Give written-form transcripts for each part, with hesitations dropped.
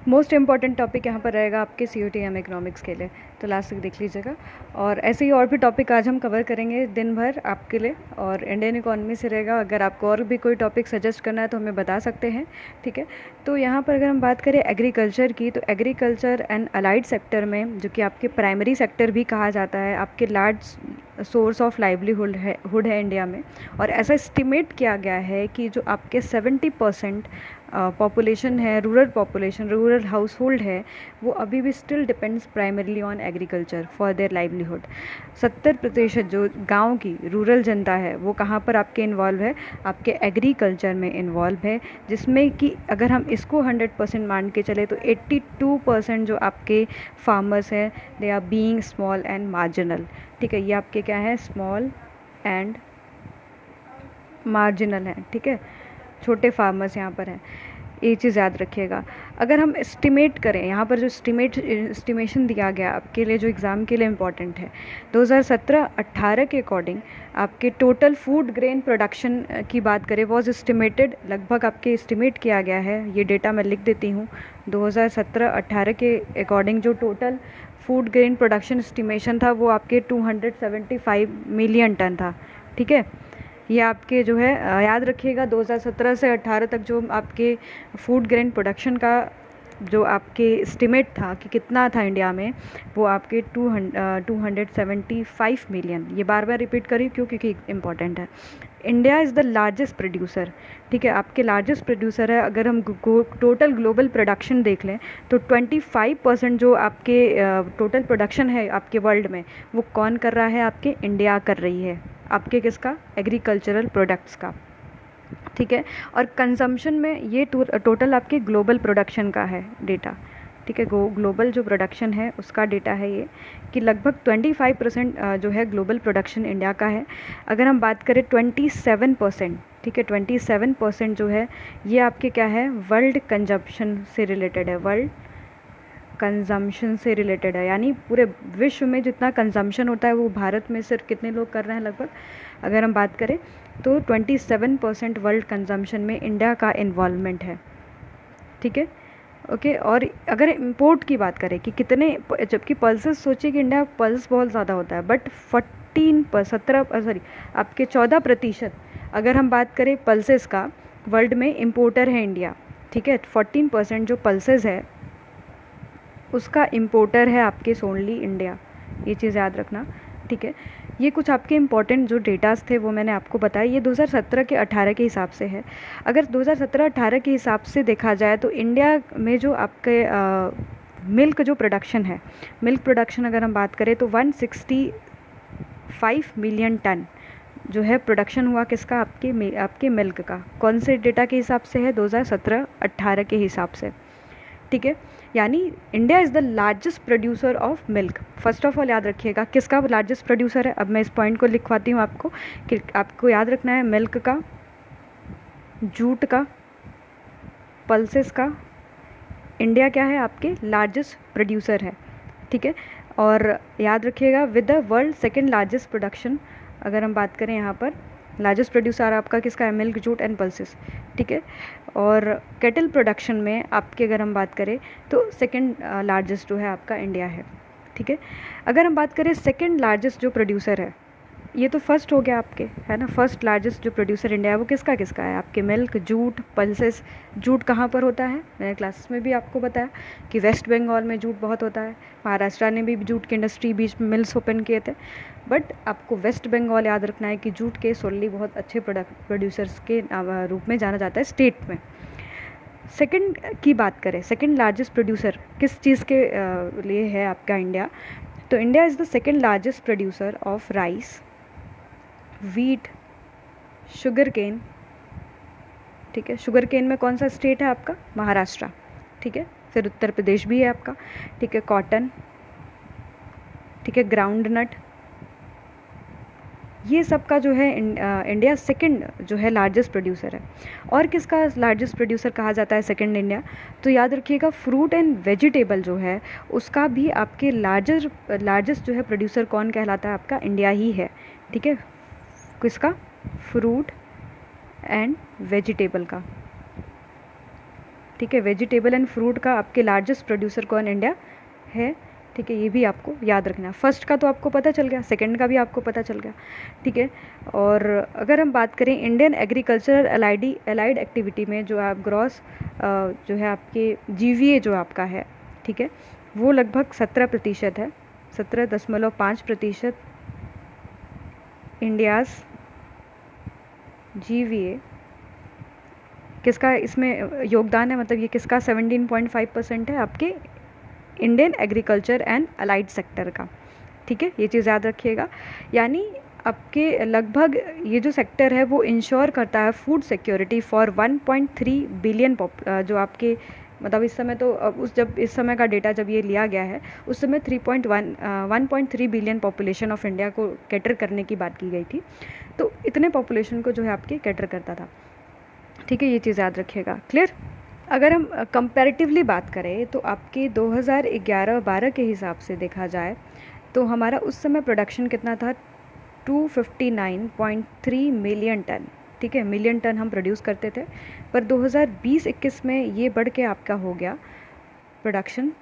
Most important topic यहाँ पर रहेगा आपके CUTM इकोनॉमिक्स के लिए, तो लास्ट तक देख लीजिएगा। और ऐसे ही और भी टॉपिक आज हम कवर करेंगे दिन भर आपके लिए, और इंडियन इकोनॉमी से रहेगा। अगर आपको और भी कोई टॉपिक सजेस्ट करना है तो हमें बता सकते हैं, ठीक है। तो यहाँ पर अगर हम बात करें एग्रीकल्चर की, तो एग्रीकल्चर एंड अलाइड सेक्टर में, जो कि आपके प्राइमरी सेक्टर भी कहा जाता है, आपके लार्ज सोर्स ऑफ लाइवलीहुड है इंडिया में। और ऐसा एस्टिमेट किया गया है कि जो आपके 70% पॉपुलेशन है, rural population, rural house hold है, वो अभी भी still depends primarily on agriculture for their livelihood. 70% जो गांव की रूरल जनता है वो कहाँ पर आपके इन्वॉल्व है, आपके एग्रीकल्चर में इन्वॉल्व है, जिसमें कि अगर हम इसको 100% मान के चले तो 82% जो आपके फार्मर्स हैं they are being small and marginal, ठीक है। ये आपके क्या है, स्मॉल एंड मार्जिनल हैं, ठीक है, छोटे फार्मर्स यहाँ पर हैं, ये चीज़ याद रखिएगा। अगर हम एस्टिमेट करें, यहाँ पर जो एस्टिमेशन दिया गया आपके लिए, जो एग्ज़ाम के लिए इम्पॉर्टेंट है, 2017-18 के अकॉर्डिंग आपके टोटल फूड ग्रेन प्रोडक्शन की बात करें, वॉज एस्टिमेटेड, लगभग आपके एस्टिमेट किया गया है, ये डेटा मैं लिख देती हूँ। 2017-18 के अकॉर्डिंग जो total food grain production estimation था वो आपके 275 मिलियन टन था, ठीक है। ये आपके जो है याद रखिएगा, 2017 से 18 तक जो आपके फूड ग्रेन प्रोडक्शन का जो आपके एस्टिमेट था कि कितना था इंडिया में, वो आपके 275 मिलियन। ये बार बार रिपीट करी क्यों, क्योंकि इम्पॉर्टेंट है। India is the largest producer, ठीक है, आपके लार्जेस्ट प्रोड्यूसर है। अगर हम टोटल ग्लोबल प्रोडक्शन देख लें तो 25% जो आपके टोटल प्रोडक्शन है आपके वर्ल्ड में, वो कौन कर रहा है, आपके इंडिया कर रही है, आपके किसका, एग्रीकल्चरल प्रोडक्ट्स का, ठीक है। और कंजम्पशन में ये टोटल आपके ग्लोबल प्रोडक्शन का है डेटा, ठीक है। ग्लोबल जो प्रोडक्शन है उसका डेटा है ये, कि लगभग 25% जो है ग्लोबल प्रोडक्शन इंडिया का है। अगर हम बात करें 27%, ठीक है, 27% जो है ये आपके क्या है, वर्ल्ड कंजम्पशन से रिलेटेड है, वर्ल्ड कंजम्पशन से रिलेटेड है, यानी पूरे विश्व में जितना कंजम्पशन होता है वो भारत में सिर्फ कितने लोग कर रहे हैं, लगभग अगर हम बात करें तो 27% वर्ल्ड कंजम्पशन में इंडिया का इन्वॉल्वमेंट है, ठीक है, ओके। और अगर इंपोर्ट की बात करें कि कितने, जबकि पल्सेस, सोचिए कि इंडिया पल्स बहुत ज़्यादा होता है, बट 14% अगर हम बात करें पल्सेस का, वर्ल्ड में इम्पोर्टर है इंडिया, ठीक है। 14% जो पल्सेस है उसका इम्पोर्टर है आपके ओनली इंडिया, ये चीज़ याद रखना, ठीक है। ये कुछ आपके इम्पॉर्टेंट जो डेटास थे वो मैंने आपको बताया, ये 2017 के 18 के हिसाब से है। अगर 2017-18 के हिसाब से देखा जाए तो इंडिया में जो आपके मिल्क जो प्रोडक्शन है, मिल्क प्रोडक्शन अगर हम बात करें तो 165 मिलियन टन जो है प्रोडक्शन हुआ, किसका, आपके मिल्क का। कौन से डेटा के हिसाब से है, 2017-18 के हिसाब से, ठीक है। यानी India is the largest producer of milk. First of all याद रखिएगा किसका लार्जेस्ट प्रोड्यूसर है। अब मैं इस पॉइंट को लिखवाती हूँ आपको, कि आपको याद रखना है मिल्क का, जूट का, पल्सेस का, इंडिया क्या है, आपके लार्जेस्ट प्रोड्यूसर है, ठीक है। और याद रखिएगा with the world second largest production, अगर हम बात करें यहाँ पर लार्जेस्ट प्रोड्यूसर आपका किसका है, मिल्क, जूट एंड पल्सेस, ठीक है। और केटल प्रोडक्शन में आपके अगर हम बात करें तो सेकंड लार्जेस्ट जो है आपका इंडिया है, ठीक है। अगर हम बात करें सेकंड लार्जेस्ट जो प्रोड्यूसर है, ये तो फर्स्ट हो गया आपके, है ना, फर्स्ट लार्जेस्ट जो प्रोड्यूसर इंडिया है वो किसका किसका है, आपके मिल्क, जूट, पल्सेस। जूट कहाँ पर होता है, मैंने क्लासेस में भी आपको बताया कि वेस्ट बंगाल में जूट बहुत होता है, महाराष्ट्र ने भी जूट की इंडस्ट्री बीच में मिल्स ओपन किए थे, बट आपको वेस्ट बंगाल याद रखना है कि जूट के सोलली बहुत अच्छे प्रोड्यूसर्स के रूप में जाना जाता है स्टेट में। सेकंड की बात करें, सेकंड लार्जेस्ट प्रोड्यूसर किस चीज़ के लिए है आपका इंडिया, तो India is the second largest producer of rice, wheat, sugarcane, ठीक है। शुगर केन में कौन सा स्टेट है आपका, महाराष्ट्र, ठीक है। फिर उत्तर प्रदेश भी है आपका, ठीक है। कॉटन, ठीक है, ग्राउंड नट, ये सब का जो है इंडिया सेकंड जो है लार्जेस्ट प्रोड्यूसर है। और किसका लार्जेस्ट प्रोड्यूसर कहा जाता है सेकंड इंडिया, तो याद रखिएगा फ्रूट एंड वेजिटेबल जो है उसका भी आपके लार्जेस्ट जो है प्रोड्यूसर कौन कहलाता है, आपका इंडिया ही है, ठीक है। किसका, फ्रूट एंड वेजिटेबल का, ठीक है, वेजिटेबल एंड फ्रूट का आपके लार्जेस्ट प्रोड्यूसर कौन इंडिया है, ठीक है, ये भी आपको याद रखना है। फर्स्ट का तो आपको पता चल गया, सेकंड का भी आपको पता चल गया, ठीक है। और अगर हम बात करें इंडियन एग्रीकल्चरल अलाइड एक्टिविटी में जो आप ग्रॉस जो है आपके जीवीए जो आपका है, ठीक है, वो लगभग 17% है, 17.5% इंडियाज़ जीवीए किसका इसमें योगदान है, मतलब ये किसका 17.5% है, आपके Indian agriculture and allied sector का, ठीक है, ये चीज़ याद रखिएगा। यानी आपके लगभग ये जो सेक्टर है वो इंश्योर करता है फूड सिक्योरिटी फॉर 1.3 बिलियन जो आपके मतलब इस समय तो जब इस समय का डेटा जब ये लिया गया है उस समय 1.3 बिलियन पॉपुलेशन ऑफ इंडिया को कैटर करने की बात की गई थी। तो इतने पॉपुलेशन को जो है आपके कैटर करता था, ठीक है, ये चीज़ याद रखिएगा। क्लियर। अगर हम कंपैरेटिवली बात करें तो आपके 2011-12 के हिसाब से देखा जाए तो हमारा उस समय प्रोडक्शन कितना था, 259.3 मिलियन टन, ठीक है, मिलियन टन हम प्रोड्यूस करते थे। पर 2020-21 में ये बढ़ के आपका हो गया प्रोडक्शन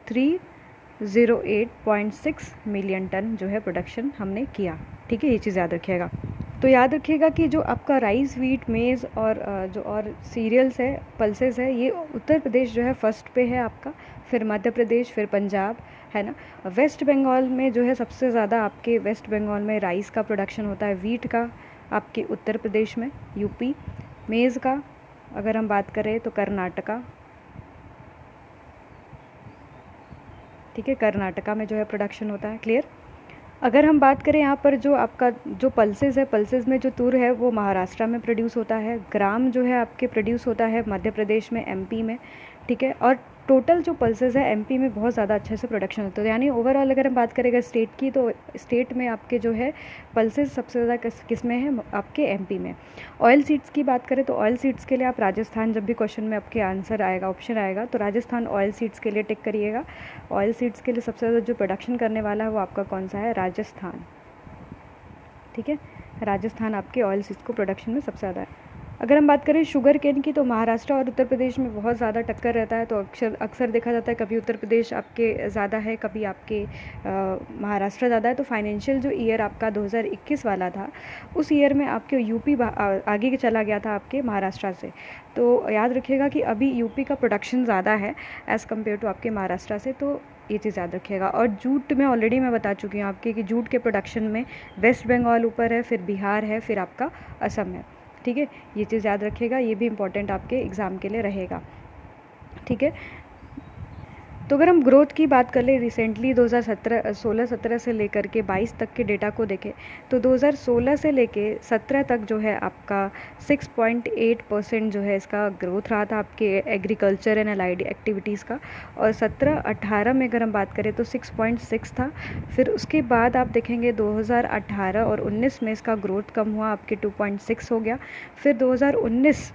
308.6 मिलियन टन जो है प्रोडक्शन हमने किया, ठीक है, ये चीज़ याद रखिएगा। तो याद रखिएगा कि जो आपका राइस, व्हीट, मेज़ और जो और सीरियल्स है, पल्सेस है, ये उत्तर प्रदेश जो है फर्स्ट पे है आपका, फिर मध्य प्रदेश, फिर पंजाब, है ना। वेस्ट बंगाल में जो है सबसे ज़्यादा आपके वेस्ट बंगाल में राइस का प्रोडक्शन होता है, व्हीट का आपके उत्तर प्रदेश में, यूपी, मेज़ का अगर हम बात करें तो कर्नाटका, ठीक है, कर्नाटका में जो है प्रोडक्शन होता है। क्लियर। अगर हम बात करें यहाँ पर जो आपका जो पल्सेस है, पल्सेस में जो तूर है वो महाराष्ट्र में प्रोड्यूस होता है, ग्राम जो है आपके प्रोड्यूस होता है मध्य प्रदेश में, एमपी में, ठीक है। और टोटल जो पल्सेस है एमपी में बहुत ज़्यादा अच्छे से प्रोडक्शन होता है। यानी ओवरऑल अगर हम बात करेंगे स्टेट की तो स्टेट में आपके जो है पल्सेस सबसे ज़्यादा किस में है, आपके एमपी में। ऑयल सीड्स की बात करें तो ऑयल सीड्स के लिए आप राजस्थान, जब भी क्वेश्चन में आपके आंसर आएगा, ऑप्शन आएगा, तो राजस्थान ऑयल सीड्स के लिए टिक करिएगा। ऑयल सीड्स के लिए सबसे ज़्यादा जो प्रोडक्शन करने वाला है वो आपका कौन सा है, राजस्थान, ठीक है, राजस्थान आपके ऑयल सीड्स को प्रोडक्शन में सबसे ज़्यादा है। अगर हम बात करें शुगर केन की तो महाराष्ट्र और उत्तर प्रदेश में बहुत ज़्यादा टक्कर रहता है। तो अक्सर देखा जाता है कभी उत्तर प्रदेश आपके ज़्यादा है, कभी आपके महाराष्ट्र ज़्यादा है। तो फाइनेंशियल जो ईयर आपका 2021 वाला था उस ईयर में आपके यूपी आगे चला गया था आपके महाराष्ट्र से। तो याद रखिएगा कि अभी यूपी का प्रोडक्शन ज़्यादा है एज़ कम्पेयर टू आपके महाराष्ट्र से, तो ये चीज़ याद रखिएगा। और जूट में ऑलरेडी मैं बता चुकी हूँ आपके कि जूट के प्रोडक्शन में वेस्ट बंगाल ऊपर है, फिर बिहार है, फिर आपका असम है, ठीक है, ये चीज़ याद रखिएगा, ये भी इम्पॉर्टेंट आपके एग्ज़ाम के लिए रहेगा, ठीक है। तो अगर हम ग्रोथ की बात कर ले रिसेंटली 2016-17 से लेकर के 22 तक के डेटा को देखें तो 2016 से लेके 17 तक जो है आपका 6.8% जो है इसका ग्रोथ रहा था आपके एग्रीकल्चर एंड अलाइड एक्टिविटीज़ का। और 17-18 में अगर हम बात करें तो 6.6 था। फिर उसके बाद आप देखेंगे 2018 और 19 में इसका ग्रोथ कम हुआ, आपके 2.6 हो गया। फिर 2019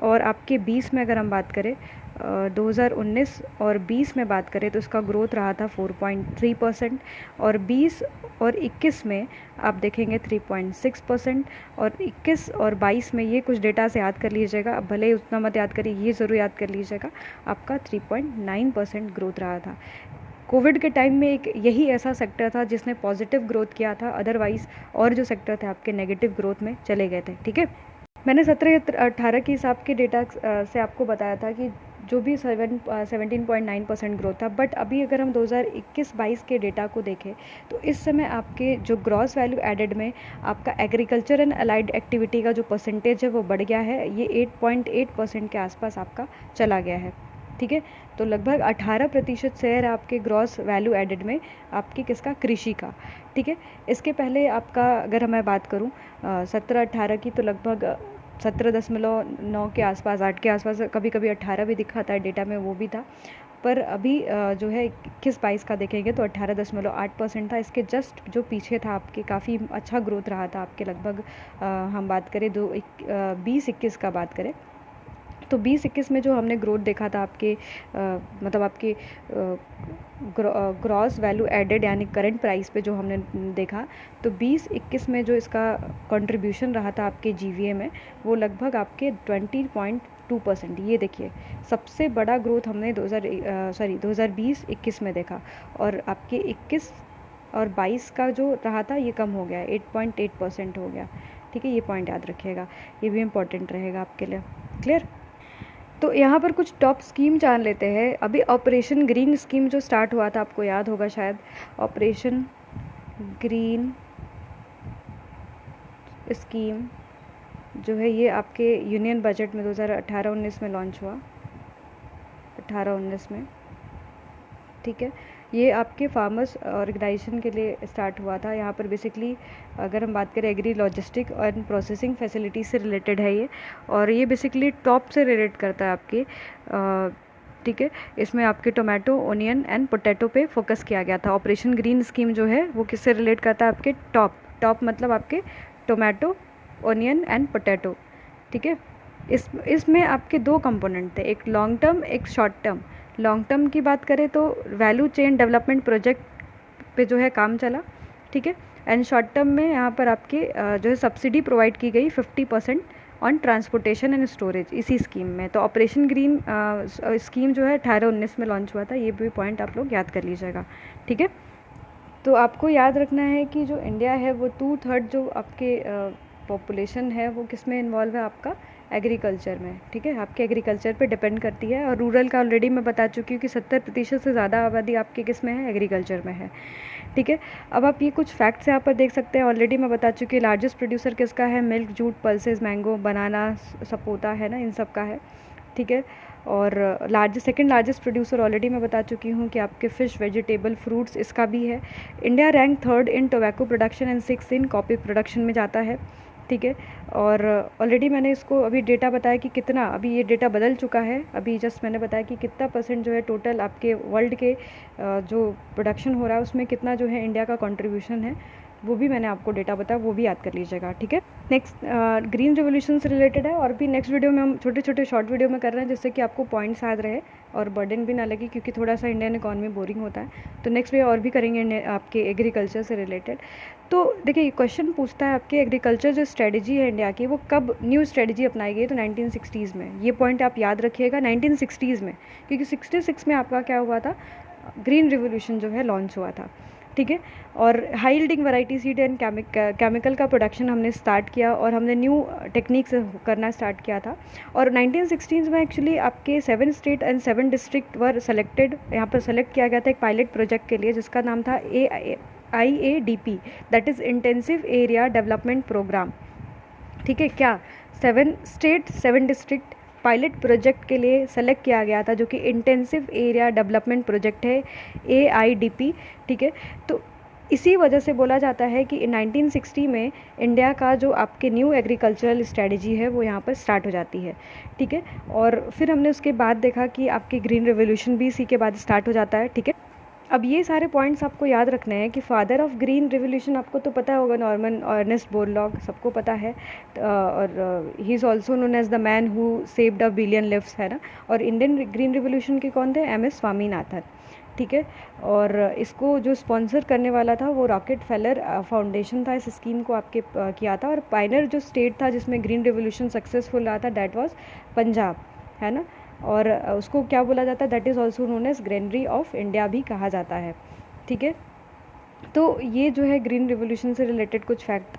और आपके 20 में अगर हम बात करें 2019 और 20 में बात करें तो इसका ग्रोथ रहा था 4.3%। और 20 और 21 में आप देखेंगे 3.6%। और 21 और 22 में ये कुछ डेटा से याद कर लीजिएगा, अब भले ही उतना मत याद करिए, ये ज़रूर याद कर लीजिएगा, आपका 3.9% ग्रोथ रहा था। कोविड के टाइम में एक यही ऐसा सेक्टर था जिसने पॉजिटिव ग्रोथ किया था, अदरवाइज़ और जो सेक्टर थे आपके नेगेटिव ग्रोथ में चले गए थे, ठीक है। मैंने 17-18 के हिसाब के डेटा से आपको बताया था कि जो भी 17.9% ग्रोथ था। बट अभी अगर हम 2021-22 के डेटा को देखें तो इस समय आपके जो ग्रॉस वैल्यू एडेड में आपका एग्रीकल्चर एंड अलाइड एक्टिविटी का जो परसेंटेज है वो बढ़ गया है, ये 8.8% के आसपास आपका चला गया है, ठीक है। तो लगभग 18% शेयर है आपके ग्रॉस वैल्यू एडेड में आपकी किसका, कृषि का, ठीक है। इसके पहले आपका अगर मैं बात करूँ 17-18 की तो लगभग 17.9 के आसपास, 8 के आसपास, कभी कभी 18 भी दिखाता है डेटा में, वो भी था। पर अभी जो है 21-22 का देखेंगे तो 18.8% था। इसके जस्ट जो पीछे था आपके काफ़ी अच्छा ग्रोथ रहा था आपके लगभग हम बात करें 20-21 का बात करें तो 20-21 में जो हमने ग्रोथ देखा था आपके मतलब आपके ग्रॉस वैल्यू एडेड यानी करंट प्राइस पे जो हमने देखा, तो 20-21 में जो इसका कंट्रीब्यूशन रहा था आपके जीवीए में वो लगभग आपके 2%। ये देखिए सबसे बड़ा ग्रोथ हमने 2020-21 में देखा, और आपके 21 और 22 का जो रहा था ये कम हो गया, 8.8% हो गया। ठीक है, ये पॉइंट याद रखिएगा, ये भी इम्पोर्टेंट रहेगा आपके लिए। क्लियर? तो यहाँ पर कुछ टॉप स्कीम जान लेते हैं। अभी ऑपरेशन ग्रीन स्कीम जो स्टार्ट हुआ था, आपको याद होगा शायद, ऑपरेशन ग्रीन स्कीम जो है ये आपके यूनियन बजट में 2018-19 में लॉन्च हुआ, 18-19 में। ठीक है, ये आपके फार्मर्स ऑर्गेनाइजेशन के लिए स्टार्ट हुआ था। यहाँ पर बेसिकली अगर हम बात करें एग्री लॉजिस्टिक और प्रोसेसिंग फैसिलिटी से रिलेटेड है ये, और ये बेसिकली टॉप से रिलेट करता है आपके। ठीक है, इसमें आपके टोमेटो, ओनियन एंड पोटैटो पे फोकस किया गया था। ऑपरेशन ग्रीन स्कीम जो है वो किससे रिलेट करता है? आपके टॉप मतलब आपके टोमेटो, ओनियन एंड पोटैटो। ठीक है, इसमें आपके दो कंपोनेंट थे, एक लॉन्ग टर्म, एक शॉर्ट टर्म। लॉन्ग टर्म की बात करें तो वैल्यू चेन डेवलपमेंट प्रोजेक्ट पे जो है काम चला। ठीक है, एंड शॉर्ट टर्म में यहाँ पर आपके जो है सब्सिडी प्रोवाइड की गई 50% ऑन ट्रांसपोर्टेशन एंड स्टोरेज इसी स्कीम में। तो ऑपरेशन ग्रीन स्कीम जो है 18-19 में लॉन्च हुआ था, ये भी पॉइंट आप लोग याद कर लीजिएगा। ठीक है, तो आपको याद रखना है कि जो इंडिया है वो 2/3 जो आपके पॉपुलेशन है वो किस में इन्वॉल्व है? आपका एग्रीकल्चर में। ठीक है, आपके एग्रीकल्चर पे डिपेंड करती है, और रूरल का ऑलरेडी मैं बता चुकी हूँ कि 70% से ज़्यादा आबादी आपके किस में है? एग्रीकल्चर में है। ठीक है, अब आप ये कुछ फैक्ट्स यहाँ पर देख सकते हैं, ऑलरेडी मैं बता चुकी हूँ। लार्जेस्ट प्रोड्यूसर किसका है? मिल्क, जूट, पल्सेस, मैंगो, बनाना, सपोटा है ना, इन सब का है। ठीक है, और सेकंड लार्जेस्ट प्रोड्यूसर ऑलरेडी मैं बता चुकी हूँ कि आपके फ़िश, वेजिटेबल, फ्रूट्स इसका भी है। India rank 3rd in tobacco production and 6th in coffee production में जाता है। ठीक है, और ऑलरेडी मैंने इसको अभी डेटा बताया कि कितना, अभी ये डेटा बदल चुका है, अभी जस्ट मैंने बताया कि कितना % जो है टोटल आपके वर्ल्ड के जो प्रोडक्शन हो रहा है उसमें कितना जो है इंडिया का कंट्रीब्यूशन है, वो भी मैंने आपको डेटा बताया, वो भी याद कर लीजिएगा। ठीक है, नेक्स्ट ग्रीन रिवोल्यूशन से रिलेटेड है, और भी नेक्स्ट वीडियो में हम छोटे छोटे शॉर्ट वीडियो में कर रहे हैं जिससे कि आपको पॉइंट्स याद रहे और बर्डन भी ना लगे, क्योंकि थोड़ा सा इंडियन इकॉनमी बोरिंग होता है। तो नेक्स्ट वीडियो और भी करेंगे आपके एग्रीकल्चर से रिलेटेड। तो देखिए क्वेश्चन पूछता है आपके एग्रीकल्चर जो स्ट्रेटजी है इंडिया की, वो कब न्यू स्ट्रेटजी अपनाई गई? तो 1960s में। ये पॉइंट आप याद रखिएगा, 1960s में, क्योंकि 66 में आपका क्या हुआ था? ग्रीन रिवोल्यूशन जो है लॉन्च हुआ था। ठीक है, और high yielding variety seed and chemical का प्रोडक्शन हमने स्टार्ट किया, और हमने न्यू टेक्निक से करना स्टार्ट किया था। और 1960s में एक्चुअली आपके 7 state and 7 district were selected, यहाँ पर सेलेक्ट किया गया था एक पायलट प्रोजेक्ट के लिए जिसका नाम था IADP, that is intensive area development programme. ठीक है, क्या 7 स्टेट 7 डिस्ट्रिक्ट पायलट प्रोजेक्ट के लिए सेलेक्ट किया गया था, जो कि इंटेंसिव एरिया डेवलपमेंट प्रोजेक्ट है, AIDP। ठीक है, तो इसी वजह से बोला जाता है कि 1960 में इंडिया का जो आपके न्यू एग्रीकल्चरल स्ट्रेटजी है वो यहाँ पर स्टार्ट हो जाती है। ठीक है, और फिर हमने उसके बाद देखा कि आपकी ग्रीन रेवोल्यूशन भी इसी के बाद स्टार्ट हो जाता है। ठीक है, अब ये सारे पॉइंट्स आपको याद रखने हैं कि फादर ऑफ ग्रीन रिवोल्यूशन आपको तो पता होगा, नॉर्मन अर्नेस्ट बोरलॉग, सबको पता है, और he is also known as the man who saved a billion lives, है ना। और इंडियन ग्रीन रिवोल्यूशन के कौन थे? MS स्वामीनाथन। ठीक है, और इसको जो स्पॉन्सर करने वाला था वो रॉकेट फेलर फाउंडेशन था, इस स्कीम को आपके किया था। और पायनर जो स्टेट था जिसमें ग्रीन रिवोल्यूशन सक्सेसफुल रहा था, दैट वाज पंजाब, है ना। और उसको क्या बोला जाता है? That is also known as granary of India भी कहा जाता है। ठीक है, तो ये जो है ग्रीन रिवोल्यूशन से रिलेटेड कुछ फैक्ट,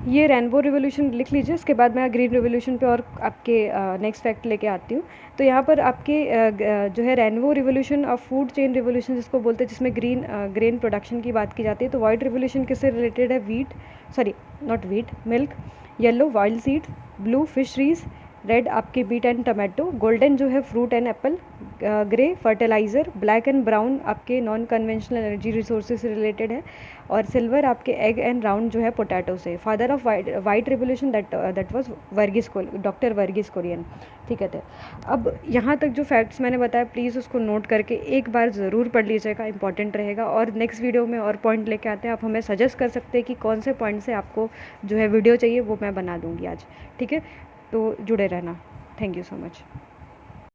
ये रेनबो रिवोल्यूशन लिख लीजिए, उसके बाद मैं ग्रीन रिवोल्यूशन पे और आपके नेक्स्ट फैक्ट लेके आती हूँ। तो यहाँ पर आपके जो है रेनबो रिवोल्यूशन और फूड चेन रिवोल्यूशन जिसको बोलते हैं, जिसमें ग्रेन प्रोडक्शन की बात की जाती है। तो वाइट रिवोल्यूशन किससे रिलेटेड है? Milk, yellow wild seeds, blue fisheries, red आपके बीट एंड टमाटो, गोल्डन जो है fruit and Apple, grey fertiliser, black and brown आपके नॉन कन्वेंशनल एनर्जी रिसोर्सेज से रिलेटेड है, और सिल्वर आपके एग एंड राउंड जो है पोटैटो से। Father of white revolution that was doctor Verghese Kurien. ठीक है, अब यहाँ तक जो फैक्ट्स मैंने बताया प्लीज़ उसको नोट करके एक बार ज़रूर पढ़ लीजिएगा, इंपॉर्टेंट रहेगा। और नेक्स्ट वीडियो में और पॉइंट लेके आते हैं, आप हमें सजेस्ट कर सकते हैं कि कौन से पॉइंट से आपको जो है वीडियो चाहिए, वो मैं बना दूँगी आज। ठीक है, तो जुड़े रहना। Thank you so much.